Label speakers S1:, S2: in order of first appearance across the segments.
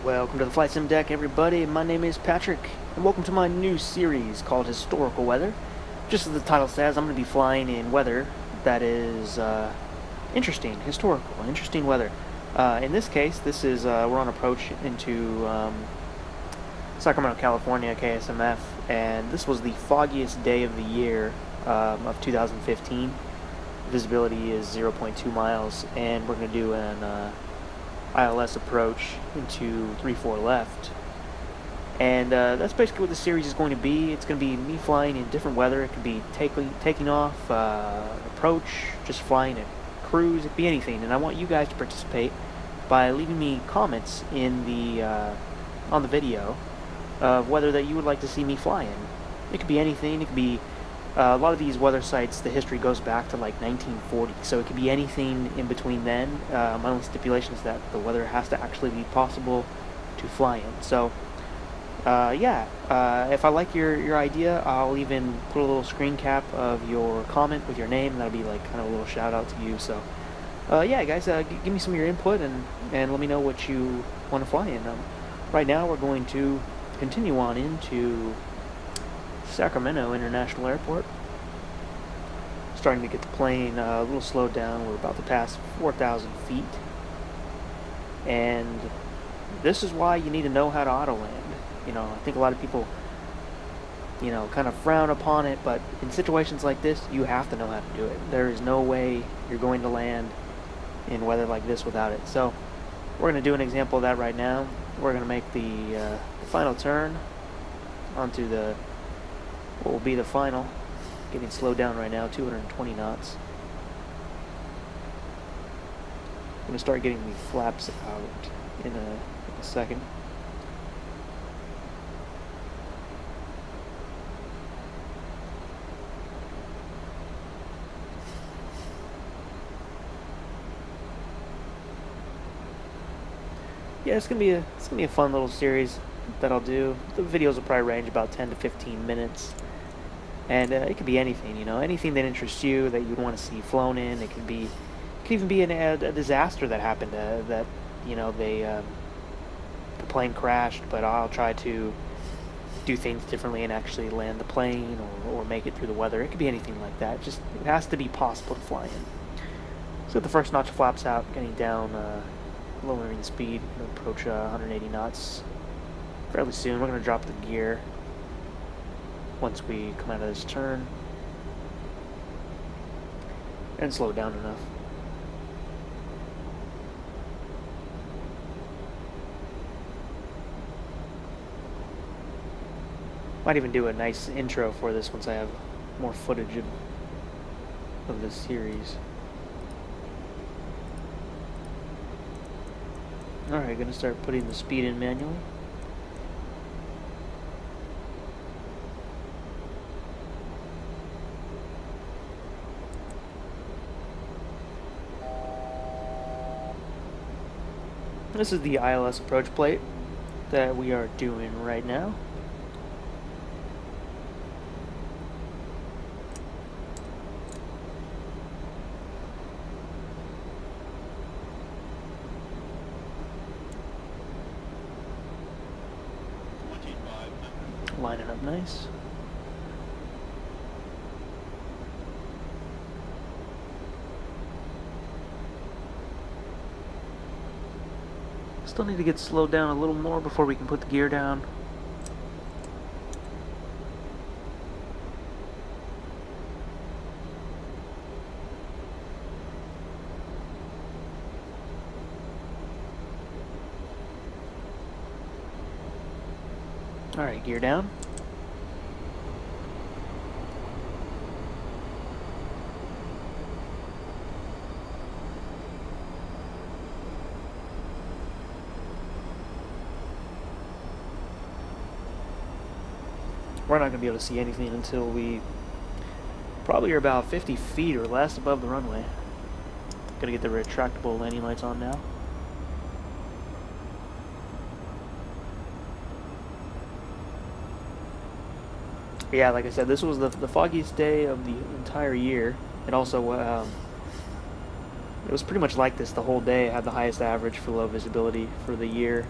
S1: Welcome to the Flight Sim Deck, everybody. My name is Patrick, and welcome to my new series called Historical Weather. Just as the title says, I'm going to be flying in weather that is interesting, historical, interesting weather. In this case, this is we're on approach into Sacramento, California, KSMF, and this was the foggiest day of the year of 2015. Visibility is 0.2 miles, and we're going to do an ILS approach into 3-4 left, and that's basically what the series is going to be. It's going to be me flying in different weather. It could be taking off, approach, just flying a cruise. It could be anything, and I want you guys to participate by leaving me comments in the on the video of whether that you would like to see me fly in. It could be anything. It could be a lot of these weather sites, the history goes back to like 1940, so it could be anything in between then. My only stipulation is that the weather has to actually be possible to fly in. So, if I like your idea, I'll even put a little screen cap of your comment with your name, and that'll be like kind of a little shout out to you. So, yeah, guys, give me some of your input and let me know what you want to fly in. Right now, we're going to continue on into Sacramento International Airport. Starting to get the plane a little slowed down. We're about to pass 4,000 feet. And this is why you need to know how to auto land. You know, I think a lot of people, you know, kind of frown upon it, but in situations like this, you have to know how to do it. There is no way you're going to land in weather like this without it. So we're going to do an example of that right now. We're going to make the final turn onto the what will be the final. Getting slowed down right now, 220 knots. I'm going to start getting the flaps out in a second. Yeah, it's gonna be a fun little series that I'll do. The videos will probably range about 10 to 15 minutes. And it could be anything, you know, anything that interests you that you'd want to see flown in. It could even be a disaster that happened, that, you know, the plane crashed, but I'll try to do things differently and actually land the plane or make it through the weather. It could be anything like that. Just, it has to be possible to fly in. So the first notch of flaps out, getting down, lowering the speed, approach 180 knots fairly soon. We're going to drop the gear once we come out of this turn and slow down enough. Might even do a nice intro for this once I have more footage of this series. Alright, gonna start putting the speed in manually. This is the ILS approach plate that we are doing right now. Line it up nice. Still need to get slowed down a little more before we can put the gear down. Alright, gear down. We're not going to be able to see anything until we probably are about 50 feet or less above the runway. Gotta get the retractable landing lights on now. Yeah, like I said, this was the foggiest day of the entire year. It also, it was pretty much like this the whole day. It had the highest average for low visibility for the year.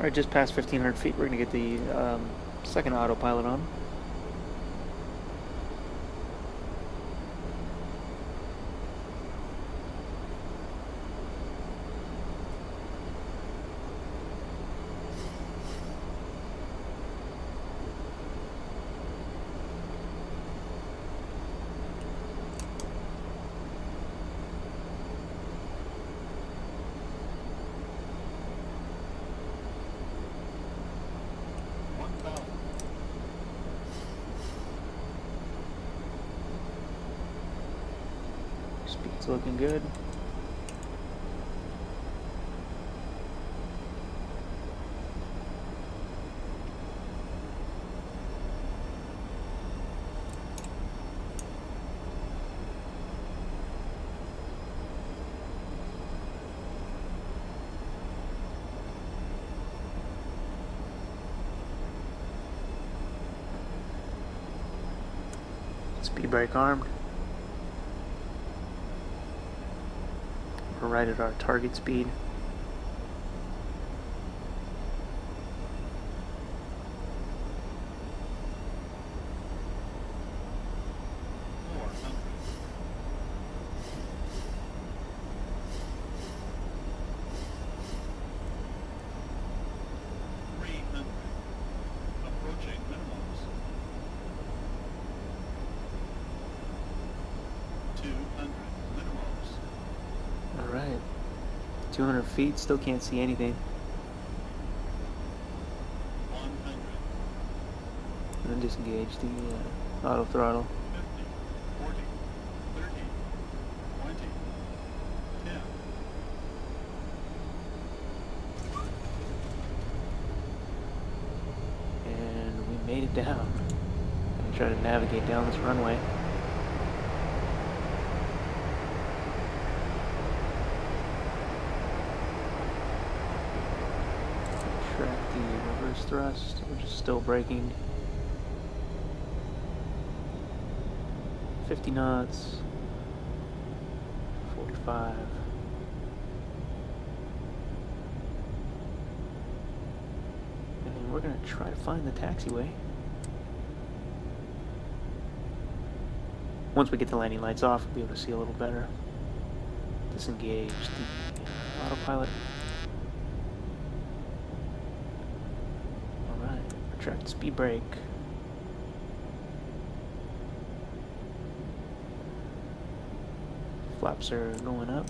S1: Alright, just past 1,500 feet, we're going to get the second autopilot on. Speed's looking good. Speed brake armed. We're right at our target speed. Alright, 200 feet, still can't see anything.
S2: 100.
S1: And then disengage the auto throttle.
S2: 50, 40, 30, 20, 10.
S1: And we made it down. I'm gonna try to navigate down this runway. Track the reverse thrust, which is still braking. 50 knots. 45. And we're gonna try to find the taxiway. Once we get the landing lights off, we'll be able to see a little better. Disengage the autopilot. Alright, retract the speed brake. Flaps are going up.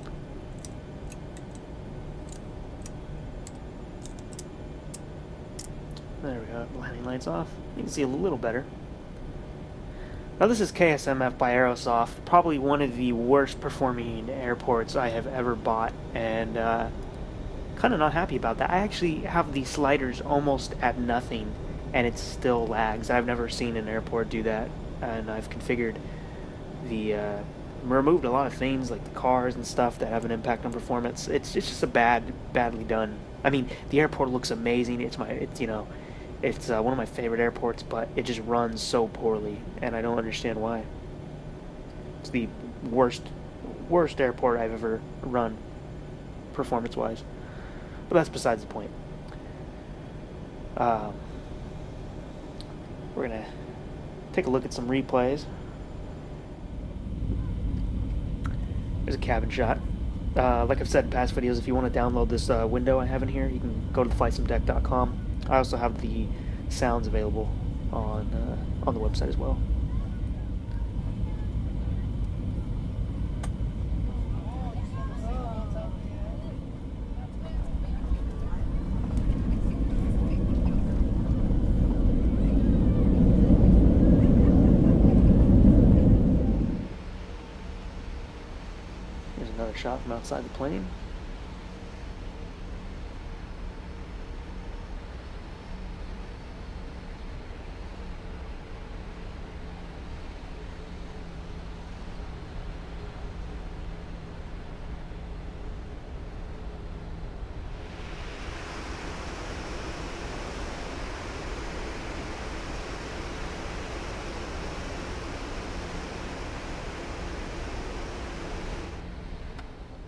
S1: There we go, landing lights off. You can see a little better. Now this is KSMF by Aerosoft, probably one of the worst performing airports I have ever bought, and kind of not happy about that. I actually have the sliders almost at nothing, and it still lags. I've never seen an airport do that, and I've configured the removed a lot of things like the cars and stuff that have an impact on performance. It's just a badly done. I mean, the airport looks amazing. It's one of my favorite airports, but it just runs so poorly, and I don't understand why. It's the worst airport I've ever run, performance-wise. But that's besides the point. We're gonna take a look at some replays. There's a cabin shot. Like I've said in past videos, if you want to download this window I have in here, you can go to flightsimdeck.com. I also have the sounds available on the website as well. Here's another shot from outside the plane.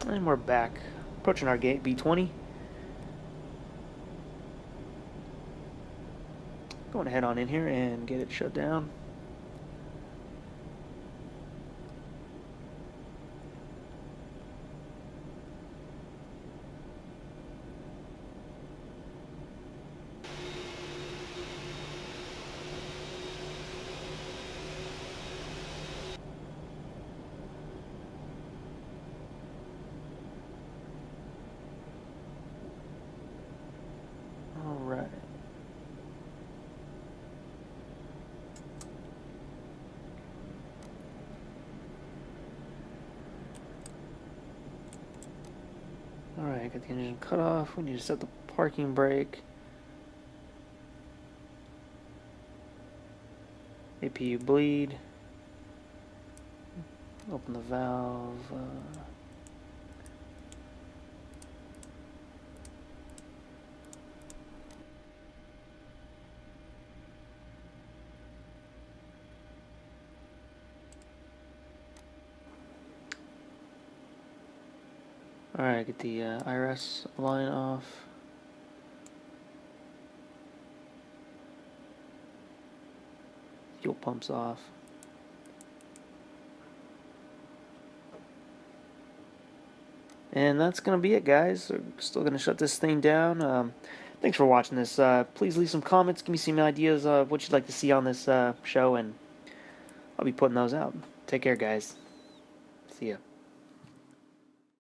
S1: And we're back, approaching our gate B20. going to head on in here and get it shut down. Alright. Alright, got the engine cut off. We need to set the parking brake. APU bleed. Open the valve. Alright, get the IRS line off. Fuel pumps off. And that's going to be it, guys. We're still going to shut this thing down. Thanks for watching this. Please leave some comments. Give me some ideas of what you'd like to see on this show, and I'll be putting those out. Take care, guys. See ya.